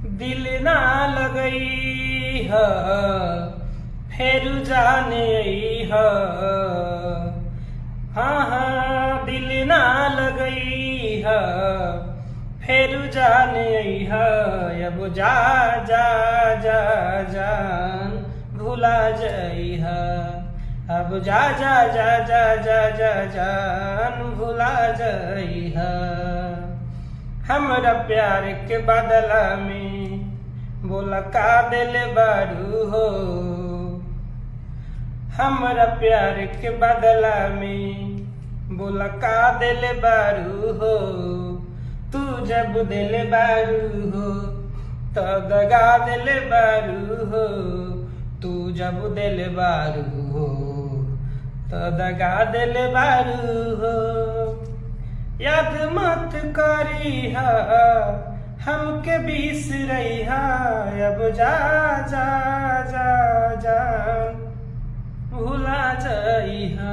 दिल ना लगई ह फेर जाने ह। हाँ हाँ दिल ना लगई ह फेर जाने ह। अब जा जा जा जान भुला जाइ ह। अब जा जा जा जा जा जा जान भुला जाइ ह। हमरा प्यार के बदला में बोला का दिल बारू हो। हमरा प्यार के बदला में बोला का दिल बारू हो। तू जब दिल बारू हो तो दगा दिल बारू हो। तू जब दिल बारू हो तो दगा दिल बारू हो। याद मत करी हा हमके बिसरई हा। अब जा जा जा जा भुला जाइ हा।